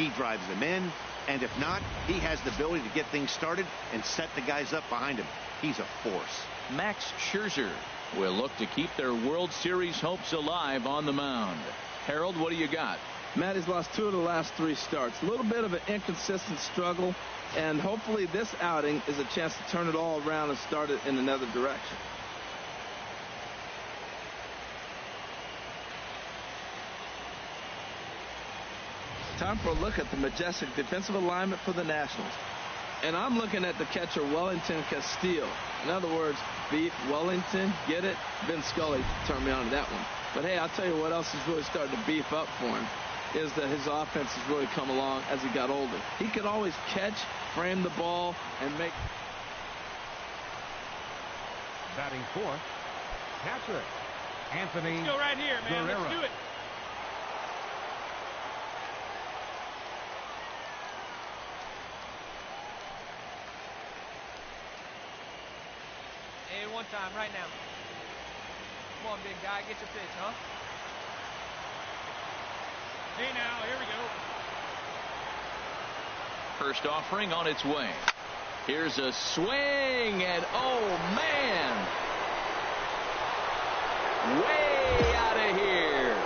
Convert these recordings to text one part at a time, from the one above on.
He drives them in, and if not, he has the ability to get things started and set the guys up behind him. He's a force. Max Scherzer will look to keep their World Series hopes alive on the mound. Harold, what do you got? Matt has lost 2 of the last 3 starts. A little bit of an inconsistent struggle, and hopefully this outing is a chance to turn it all around and start it in another direction. Time for a look at the majestic defensive alignment for the Nationals. And I'm looking at the catcher, Wellington Castillo. In other words, beef, Wellington, get it? Vin Scully turned me on to that one. But hey, I'll tell you what else is really starting to beef up for him, is that his offense has really come along as he got older. He could always catch, frame the ball, and make... Batting fourth, catcher, Anthony Let's go right here, man. Guerrero. Let's do it. And one time, right now. Come on, big guy. Get your pitch, huh? Hey, now. Here we go. First offering on its way. Here's a swing, and oh, man. Way out of here.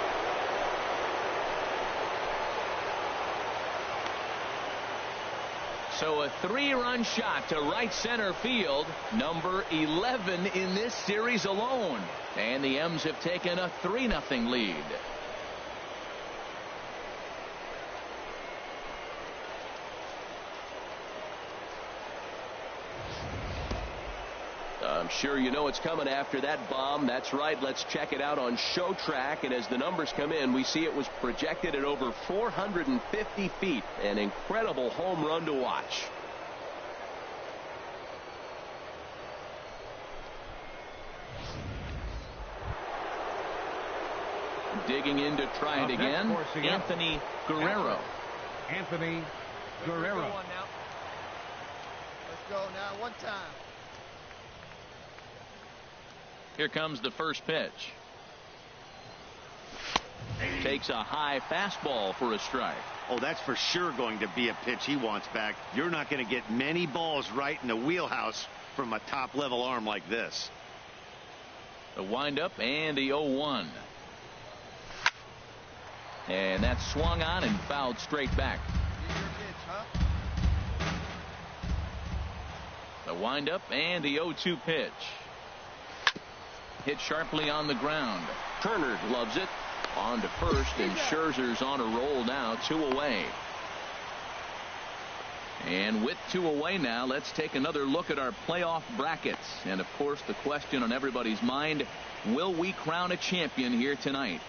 So a 3-run shot to right center field, number 11 in this series alone. And the M's have taken a 3-0 lead. I'm sure you know it's coming after that bomb. That's right. Let's check it out on Show Track. And as the numbers come in, we see it was projected at over 450 feet. An incredible home run to watch. Digging in to try it again, Anthony Guerrero. Anthony Guerrero. Let's go now. One time. Here comes the first pitch. Takes a high fastball for a strike. Oh, that's for sure going to be a pitch he wants back. You're not going to get many balls right in the wheelhouse from a top-level arm like this. The windup and the 0-1. And that's swung on and fouled straight back. The windup and the 0-2 pitch. Hit sharply on the ground. Turner loves it. On to first, and Scherzer's on a roll now, 2 away. And with 2 away now, let's take another look at our playoff brackets. And of course, the question on everybody's mind, will we crown a champion here tonight?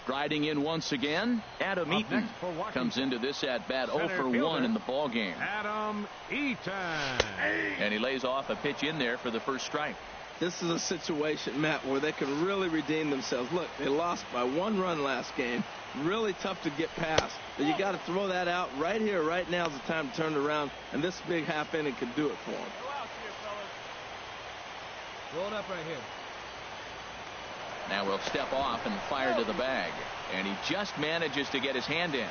Striding in once again, Adam Eaton comes into this at bat 0 for 1 in the ball game. Adam Eaton. And he lays off a pitch in there for the first strike. This is a situation, Matt, where they can really redeem themselves. Look, they lost by 1 run last game. Really tough to get past. But you got to throw that out right here, right now is the time to turn it around. And this big half inning could do it for them. Go out here, fellas. Roll it up right here. Now we'll step off and fire to the bag. And he just manages to get his hand in.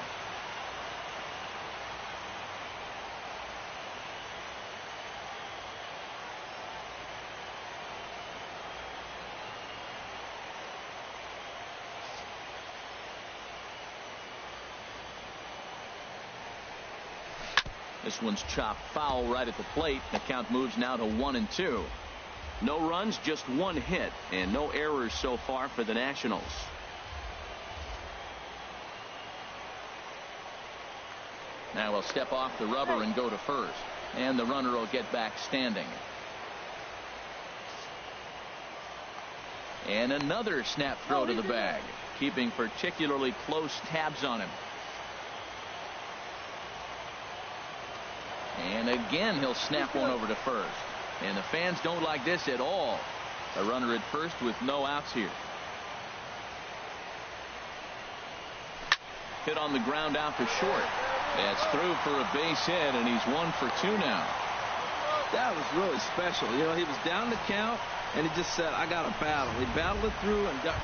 This one's chopped foul right at the plate. The count moves now to 1-2. No runs, just 1 hit, and no errors so far for the Nationals. Now we'll step off the rubber and go to first, and the runner will get back standing. And another snap throw to the bag, keeping particularly close tabs on him. And again he'll snap one over to first. And the fans don't like this at all. A runner at first with no outs here. Hit on the ground out to short. That's through for a base hit, and he's 1 for 2 now. That was really special. You know, he was down the count. and he just said, I got to battle. He battled it through and got.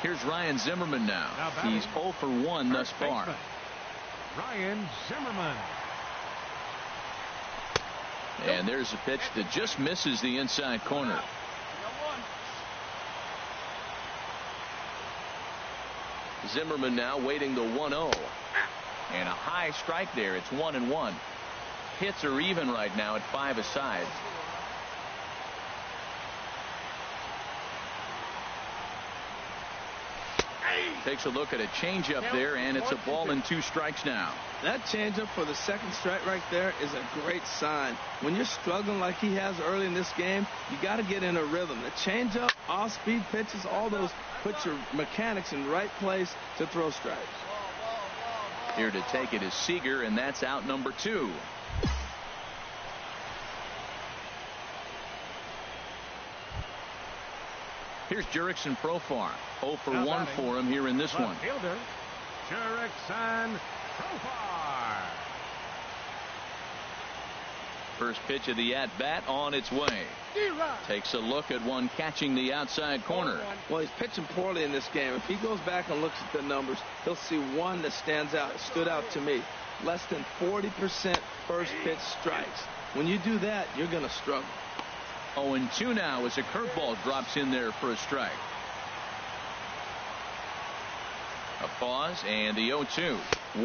Here's Ryan Zimmerman now. He's 0 for 1 thus far. Ryan Zimmerman. And there's a pitch that just misses the inside corner. Zimmerman now waiting the 1-0. And a high strike there. It's 1-1. Hits are even right now at 5 aside. Takes a look at a changeup there, and it's a ball and 2 strikes now. That changeup for the second strike right there is a great sign. When you're struggling like he has early in this game, you got to get in a rhythm. The changeup, off-speed pitches, all those put your mechanics in the right place to throw strikes. Here to take it is Seager, and that's out number 2. Here's Jurickson Profar. 0 for 1 for him here in this one. Fielder, Jurickson Profar. First pitch of the at-bat on its way. Takes a look at one catching the outside corner. Well, he's pitching poorly in this game. If he goes back and looks at the numbers, he'll see one that stands out. It stood out to me. Less than 40% first pitch strikes. When you do that, you're going to struggle. 0-2 now as a curveball drops in there for a strike. A pause and the 0-2.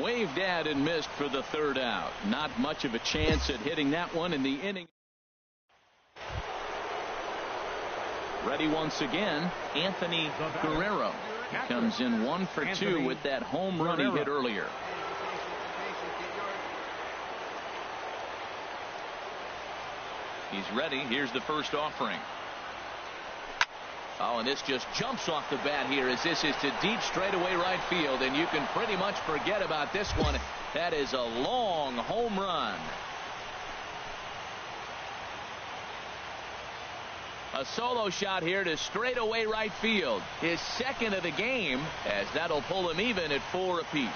Waved at and missed for the third out. Not much of a chance at hitting that one in the inning. Ready once again, Anthony Guerrero. He comes in 1 for 2 with that home run he hit earlier. He's ready. Here's the first offering. Oh, and this just jumps off the bat here as this is to deep straightaway right field, and you can pretty much forget about this one. That is a long home run. A solo shot here to straightaway right field. His second of the game, as that'll pull him even at 4 apiece.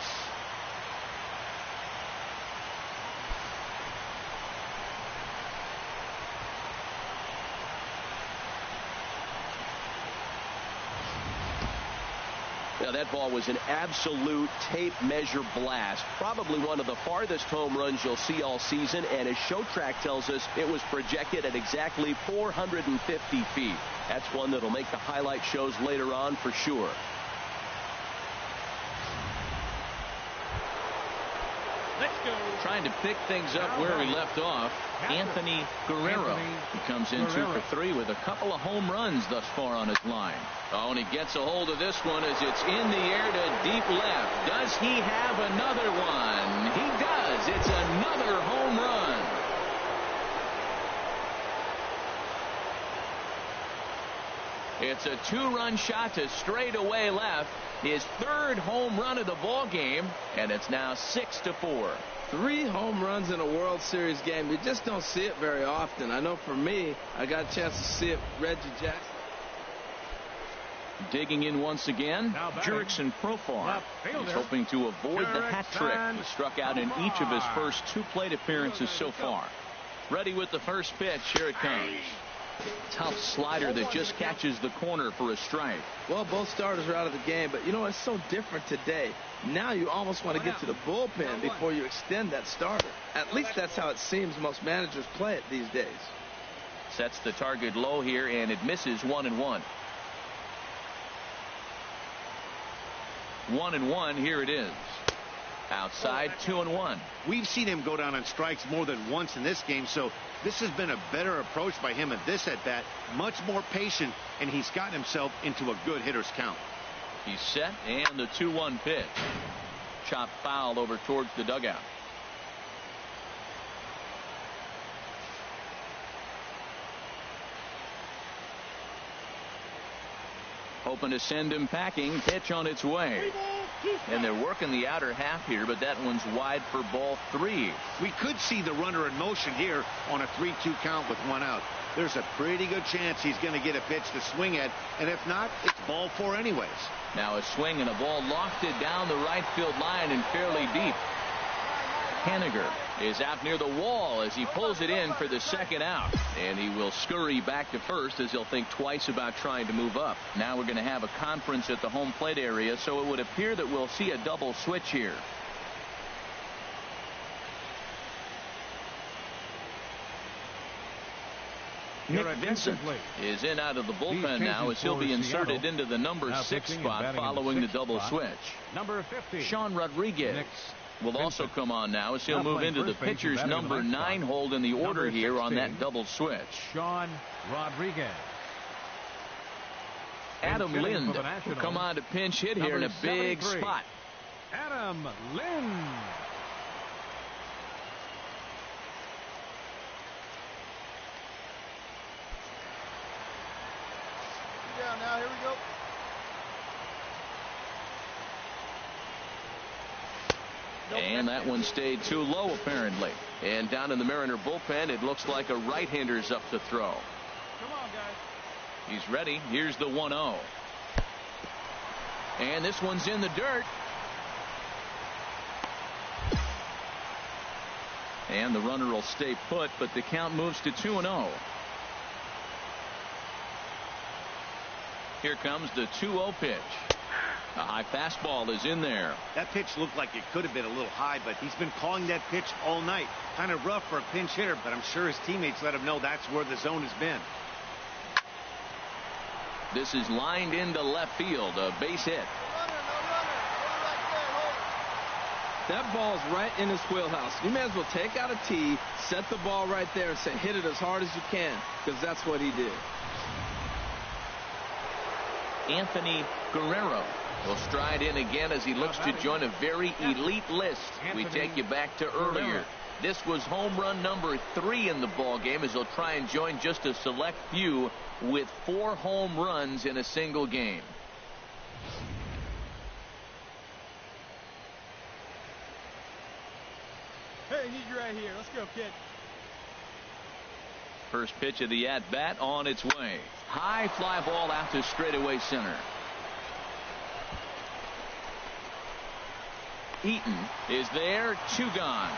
Now that ball was an absolute tape measure blast. Probably one of the farthest home runs you'll see all season, and as ShowTrack tells us, it was projected at exactly 450 feet. That's one that'll make the highlight shows later on for sure. Trying to pick things up where he left off, Anthony Guerrero. He comes in 2 for 3 with a couple of home runs thus far on his line. Oh, and he gets a hold of this one as it's in the air to deep left. Does he have another one? He does. It's another home run. It's a 2-run shot to straightaway left. His 3rd home run of the ball game, and it's now 6-4. 3 home runs in a World Series game. You just don't see it very often. I know for me, I got a chance to see it. Reggie Jackson. Digging in once again, Jurickson Profar. He's hoping to avoid the hat trick. He struck out in each of his first 2 plate appearances so far. Ready with the first pitch. Here it comes. Tough slider that just catches the corner for a strike. Well, both starters are out of the game, but you know, it's so different today. Now you almost want to get to the bullpen before you extend that starter. At least that's how it seems most managers play it these days. Sets the target low here, and it misses 1-1. 1-1. Here it is. Outside, 2-1. We've seen him go down on strikes more than once in this game, so this has been a better approach by him at this at-bat. Much more patient, and he's gotten himself into a good hitter's count. He's set, and the 2-1 pitch. Chopped foul over towards the dugout. Hoping to send him packing. Pitch on its way. And they're working the outer half here, but that one's wide for ball 3. We could see the runner in motion here on a 3-2 count with 1 out. There's a pretty good chance he's going to get a pitch to swing at, and if not, it's ball 4 anyways. Now a swing and a ball lofted down the right field line and fairly deep. Haniger is out near the wall as he pulls it in for the second out. And he will scurry back to first as he'll think twice about trying to move up. Now we're going to have a conference at the home plate area, so it would appear that we'll see a double switch here. Nick Vincent is in out of the bullpen now as he'll be inserted into the number 6 spot following the double switch. Number 50. Sean Rodriguez will also come on now as he'll move into the pitcher's number 9 hold in the order here on that double switch. Sean Rodriguez. Adam Lind will come on to pinch hit here in a big spot. Adam Lind. Now here we go. And that one stayed too low apparently. And down in the Mariner bullpen, it looks like a right-hander's up to throw. Come on, guys. He's ready. Here's the 1-0. And this one's in the dirt. And the runner will stay put, but the count moves to 2-0. Here comes the 2-0 pitch. A high fastball is in there. That pitch looked like it could have been a little high, but he's been calling that pitch all night. Kind of rough for a pinch hitter, but I'm sure his teammates let him know that's where the zone has been. This is lined into left field, a base hit. That ball's right in his wheelhouse. You may as well take out a tee, set the ball right there, and say hit it as hard as you can, because that's what he did. Anthony Guerrero will stride in again as he looks to join a very elite list. We take you back to earlier. This was home run number 3 in the ball game as he'll try and join just a select few with 4 home runs in a single game. Hey, need you right here. Let's go, kid. First pitch of the at-bat on its way. High fly ball out to straightaway center. Eaton is there, 2 gone.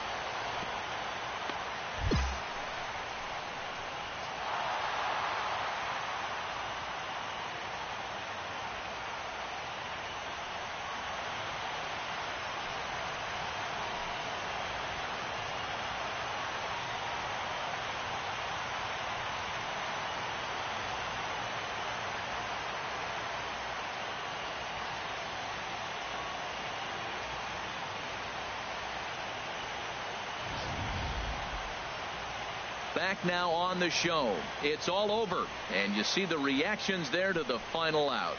Back now on the show. It's all over, and you see the reactions there to the final out.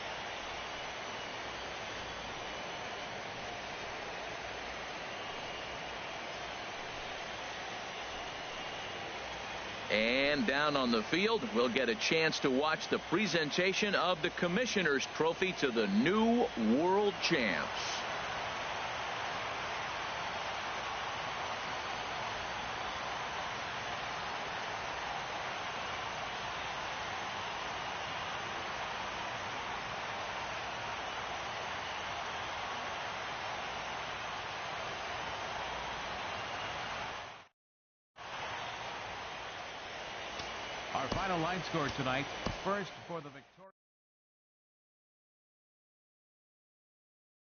And down on the field, we'll get a chance to watch the presentation of the Commissioner's Trophy to the new world champs. Our final line score tonight. First for the victoria.